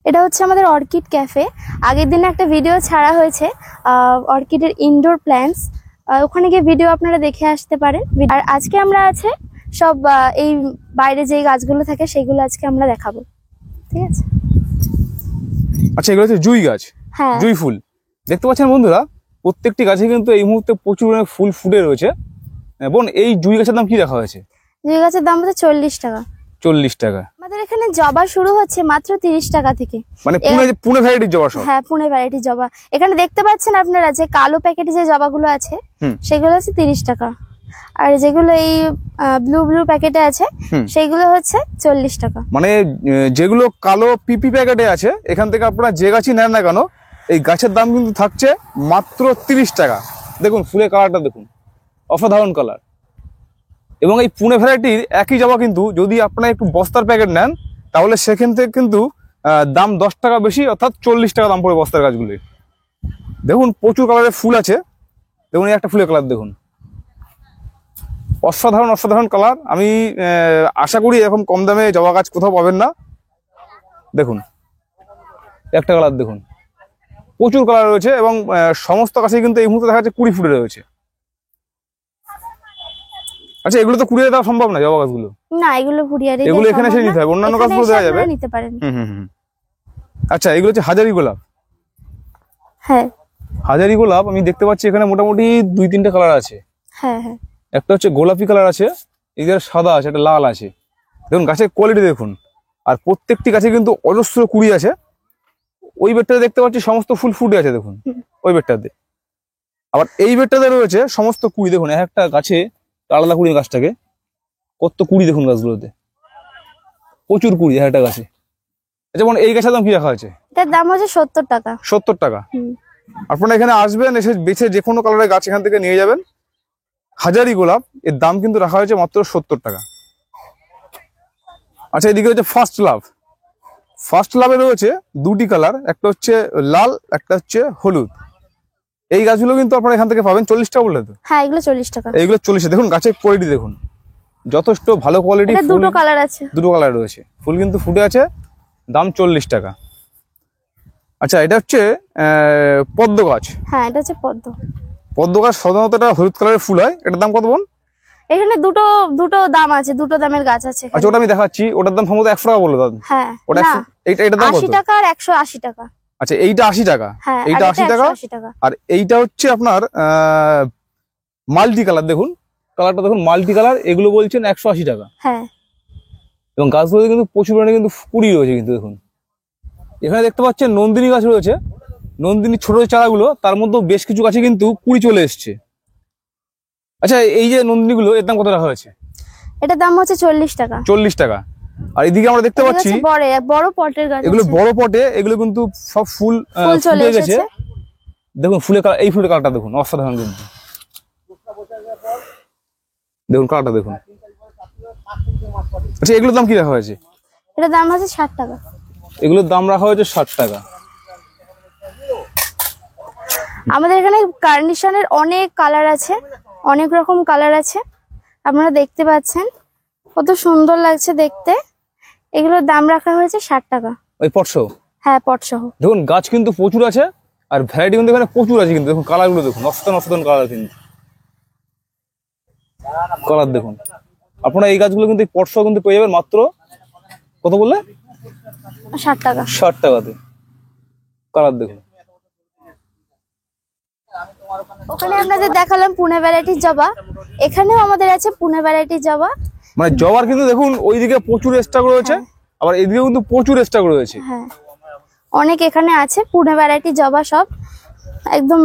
এটা হচ্ছে আমাদের অর্কিড ক্যাফে। আগের দিনে একটা ভিডিও ছাড়া হয়েছে অর্কিডের ইনডোর প্ল্যান্টস, ওখানে গিয়ে ভিডিও আপনারা দেখে আসতে পারেন। আর আজকে আমরা আছে সব এই বাইরে যে গাছগুলো থাকে সেগুলো আজকে আমরা দেখাবো, ঠিক আছে? আচ্ছা, এগুলো হচ্ছে জুঁই গাছ। হ্যাঁ, জুঁই ফুল দেখতে পাচ্ছেন বন্ধুরা, প্রত্যেকটি গাছে কিন্তু এই মুহূর্তে প্রচুর ফুল ফুটে রয়েছে। বোন, এই জুঁই গাছের দাম কি রাখা হয়েছে? জুঁই গাছের দাম হচ্ছে 40 টাকা। 40 টাকা। আমাদের এখানে জবা শুরু হচ্ছে মাত্র 30 টাকা থেকে। মানে পুনে ভ্যারাইটির জবা সব? হ্যাঁ, পুনে ভ্যারাইটির জবা। এখানে দেখতে পাচ্ছেন আপনারা যে কালো প্যাকেটে যে জবাগুলো আছে সেগুলো হচ্ছে 30 টাকা, আর যেগুলো এই ব্লু প্যাকেটে আছে সেগুলো হচ্ছে 40 টাকা। মানে যেগুলো কালো পিপি প্যাকেটে আছে, এখান থেকে আপনারা যে গাছই নেন না কেন, এই গাছের দাম কিন্তু থাকছে মাত্র 30 টাকা। দেখুন ফুলের কালারটা দেখুন, অসাধারণ কালার। এবং এই পুনে ভ্যারাইটির একই জবা কিন্তু যদি আপনারা একটু বস্তার প্যাকেট নেন, তাহলে সেখান থেকে কিন্তু দাম 10 টাকা বেশি, অর্থাৎ 40 টাকা দাম পড়ে বস্তার গাছগুলি। দেখুন প্রচুর কালারের ফুল আছে। দেখুন এই একটা ফুলের কালার দেখুন, অসাধারণ কালার। আমি আশা করি এরকম কম দামে জবা গাছ কোথাও পাবেন না। দেখুন একটা কালার দেখুন, প্রচুর কালার রয়েছে এবং সমস্ত গাছে কিন্তু এই মুহূর্তে দেখা যাচ্ছে 20 ফুটে রয়েছে। আচ্ছা, এগুলো তো কুড়িয়ে দেওয়া সম্ভব না জবা গাছগুলো? না, এগুলো কুরিয়ারে এগুলো এখানে এসে নিতে হবে, অন্যান্য গাছগুলো দেওয়া যাবে? নিতে পারেন। আচ্ছা, এগুলো হচ্ছে হাজারি গোলাপ। হ্যাঁ, হাজারি গোলাপ আমি দেখতে পাচ্ছি এখানে মোটামুটি 2-3টে কালার আছে। হ্যাঁ, একটা হচ্ছে গোলাপি কালার আছে, এদের সাদা আছে, একটা লাল আছে। দেখুন গাছের কোয়ালিটি দেখুন, আর প্রত্যেকটি গাছে কিন্তু অজস্র কুড়ি আছে। ওই বেডটাতে দেখতে পাচ্ছি সমস্ত ফুল ফুটে আছে, দেখুন ওই বেডটাতে। আবার এই বেডটাতে রয়েছে সমস্ত কুড়ি। দেখুন একটা গাছে আলাদা কুড়ি, গাছটাকে কত কুড়ি দেখুন, গাছগুলোতে প্রচুর কুড়ি একটা গাছে। যেমন এই গাছের দাম কি রাখা হয়েছে? এটার দাম হচ্ছে 70 টাকা। 70 টাকা। আপনারা এখানে আসবেন, এসে বেছে যে কোনো কালারের গাছ এখান থেকে নিয়ে যাবেন। হাজারি গোলাপ, এর দাম কিন্তু রাখা হয়েছে মাত্র 70 টাকা। আচ্ছা, এদিকে হচ্ছে ফার্স্ট লাভ। ফার্স্ট লাভে রয়েছে 2টি কালার, একটা হচ্ছে লাল, একটা হচ্ছে হলুদ। এই গাছগুলো কিন্তু আপনারা এখান থেকে পাবেন 40 টাকা বললে তো? হ্যাঁ, এগুলো 40 টাকা। এইগুলো 40। দেখুন গাছের কোয়ালিটি দেখুন, যথেষ্ট ভালো কোয়ালিটি। দুটো কালার আছে, দুটো কালার রয়েছে, ফুল কিন্তু ফুটে আছে, দাম 40 টাকা। আচ্ছা, এটা হচ্ছে পদ্ম গাছ। হ্যাঁ, এটা হচ্ছে পদ্ম। পদ্ম গাছ সাধারণত এটা হলুদ কালারের ফুল হয়। এটার দাম কত বোন? এখানে দুটো দাম আছে, দুটো দামের গাছ আছে। আচ্ছা, ওটা আমি দেখাচ্ছি। ওটার দাম সম্ভবত 100 টাকা বললো দাদা। হ্যাঁ, ওটা এটার দাম 80 টাকা আর 180 টাকা। আচ্ছা, এইটা 80 টাকা। হ্যাঁ, এইটা 80 টাকা। আর এইটা হচ্ছে আপনার মাল্টি কালার। দেখুন কালারটা দেখুন, মাল্টি কালার। এগুলো বলছেন 180 টাকা। হ্যাঁ, এবং গাছগুলোতে কিন্তু প্রচুর পরিমাণে কিন্তু কুড়ি রয়েছে। কিন্তু দেখুন এখানে দেখতে পাচ্ছেন নন্দিনী গাছ রয়েছে। নন্দিনী ছোট চারাগুলো, তার মধ্যে বেশ কিছু গাছে কিন্তু কুড়ি চলে এসছে। আচ্ছা, এই যে নন্দিনীগুলো, এর দাম কত রাখা হয়েছে? এটার দাম হচ্ছে 40 টাকা। 40 টাকা। আর এদিকে আমরা দেখতে পাচ্ছি বড় পটের গাছ। এগুলো বড় পটে, এগুলো কিন্তু সব ফুল চলে গেছে। দেখুন ফুলের কালার, এই ফুলের কালারটা দেখুন, অসাধারণ কিন্তু। দেখুন কালারটা দেখুন। আচ্ছা, এগুলোর দাম কি রাখা হয়েছে? এটার দাম হচ্ছে 60 টাকা। এগুলোর দাম রাখা হয়েছে 60 টাকা। আমাদের এখানে কার্নেশনের অনেক কালার আছে, অনেক রকম কালার আছে, আপনারা দেখতে পাচ্ছেন কত সুন্দর লাগছে দেখতে। এগুলোর দাম রাখা হয়েছে 60 টাকা। ওই পট সহ? হ্যাঁ, পট সহ। দেখুন গাছ কিন্তু প্রচুর আছে, আর ভ্যারাইটি কিন্তু এখানে প্রচুর আছে। কিন্তু দেখুন কালারগুলো দেখুন, অসাধারণ কালার। কিন্তু কালার দেখুন, আপনারা এই গাছগুলো কিন্তু পট সহ কিন্তু পেয়ে যাবেন মাত্র কত বললে? 60 টাকা। 60 টাকাতে। কালার দেখুন। ওখানে আপনাদের দেখালাম পুনে ভ্যারাইটির জবা, এখানেও আমাদের আছে পুনে ভ্যারাইটির জবা। মানে জবার কিন্তু দেখুন ওইদিকে প্রচুর স্টক রয়েছে, আবার এদিকে কিন্তু প্রচুর স্টক রয়েছে। হ্যাঁ, অনেক এখানে আছে পুনে ভ্যারাইটির জবা, সব একদম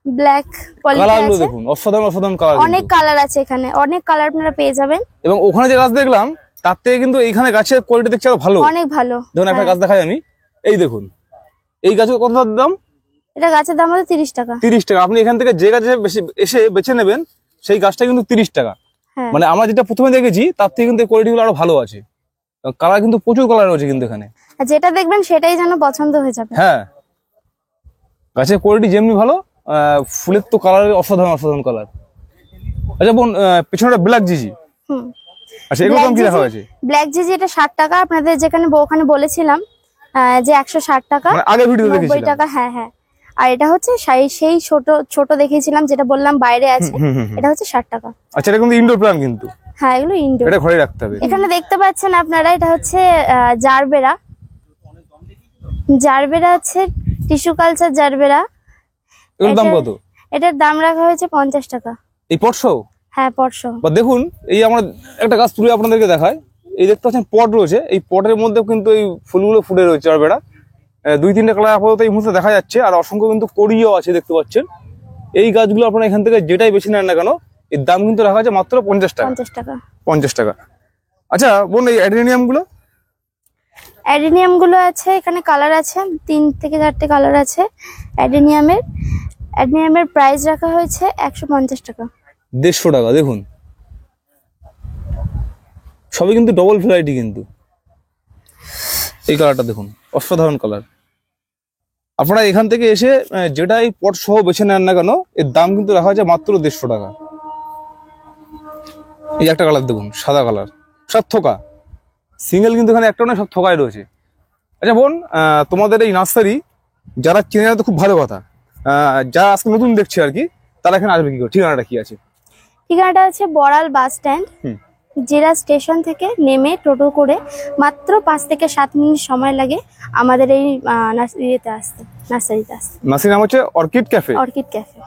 ব্ল্যাক কোয়ালিটি আছে। দেখুন অসাধারণ কালার, অনেক কালার আছে এখানে, অনেক কালার আপনারা পেয়ে যাবেন। এবং ওখানে যে গাছ দেখলাম তার থেকে কিন্তু এইখানে গাছের কোয়ালিটি দেখছি আরো ভালো, অনেক ভালো। দেখুন একটা গাছ দেখাই আমি, এই দেখুন এই গাছের কত দাম? এটা গাছের দাম হচ্ছে 30 টাকা। 30 টাকা। আপনি এখান থেকে যে গাছে এসে বেছে নেবেন সেই গাছটা কিন্তু 30 টাকা। মানে আমরা যেটা প্রথমে দেখেছি তার থেকে কিন্তু কোয়ালিটি গুলো আরো ভালো আছে। কালার কিন্তু প্রচুর কালার রয়েছে কিন্তু এখানে, যেটা দেখবেন সেটাই যেন পছন্দ হয়ে যাবে। হ্যাঁ, গাছের কোয়ালিটি যেমনি ভালো, ফুলের তো কালার অসাধারণ কালার। আচ্ছা বোন, পেছনেটা ব্ল্যাক জিজি। আচ্ছা, এগুলো দাম কি রাখা হয়েছে? ব্ল্যাক জিজি এটা 60 টাকা। আপনাদের যেখানে ওখানে বলেছিলাম যে 160 টাকা, মানে আগে ভিডিও 90 দেখেছিলাম। টাকা। হ্যাঁ হ্যাঁ। আর এটা হচ্ছে সেই ছোট ছোট দেখিয়েছিলাম, যেটা বললাম বাইরে আছে, এটা হচ্ছে 60 টাকা। আচ্ছা, এটা কিন্তু ইনডোর প্ল্যান্ট, কিন্তু হ্যাঁ, এগুলো ইনডোর। এটা ঘরে রাখতে হবে। এখানে দেখতে পাচ্ছেন আপনারা, এটা হচ্ছে জারবেরা। জারবেরা হচ্ছে টিস্যু কালচার জারবেরা। এর দাম কত? এটার দাম রাখা হয়েছে 50 টাকা। এই পটসহ? হ্যাঁ, পটসহ। বা দেখুন, এই আমরা একটা গাছ তুলে আপনাদেরকে দেখায়। এই দেখতে পাচ্ছেন পট রয়েছে, এই পটের মধ্যে কিন্তু এই ফুলগুলো ফুটে রয়েছে জারবেরা। 2-3টা কালার আপাতত এই মুহূর্তে দেখা যাচ্ছে, আর অসংখ্য কিন্তু কড়িও আছে দেখতে পাচ্ছেন। এই গাছগুলো আপনারা এখান থেকে যেটাই বেশি নেন না কেন, এর দাম কিন্তু রাখা আছে মাত্র 50 টাকা। 50 টাকা। 50 টাকা। আচ্ছা বোন, এই অ্যাডেনিয়াম গুলো? অ্যাডেনিয়াম গুলো আছে, এখানে কালার আছে 3 থেকে 4টে কালার আছে অ্যাডেনিয়ামের। অ্যাডেনিয়ামের প্রাইস রাখা হয়েছে 150 টাকা। 150 টাকা। দেখুন, সবই কিন্তু ডবল ভ্যারাইটি। কিন্তু এই কালারটা দেখুন, অসাধারণ কালার। আপনারা এখান থেকে এসে যেটাই পট সহ বেছে নেন না কেন, এর দাম কিন্তু রাখা আছে মাত্র 150 টাকা। এই একটা কালার দেখুন, সাদা কালার, সব থোকা, সিঙ্গেল কিন্তু এখানে একটা নয়, সব থোকায় রয়েছে। আচ্ছা বোন, তোমাদের এই নার্সারি যারা চেনে না তো খুব ভালো কথা, যারা আজকে নতুন দেখছে আর কি, তারা এখানে আসবে কি করে? ঠিকানাটা কি আছে? ঠিকানাটা হচ্ছে বড়াল বাস স্ট্যান্ড। জেরা স্টেশন থেকে নেমে টোটো করে মাত্র 5 থেকে 7 মিনিট সময় লাগে আমাদের এই নার্সারিতে আসতে। নার্সারির নাম হচ্ছে অর্কিড ক্যাফে। Orchid cafe.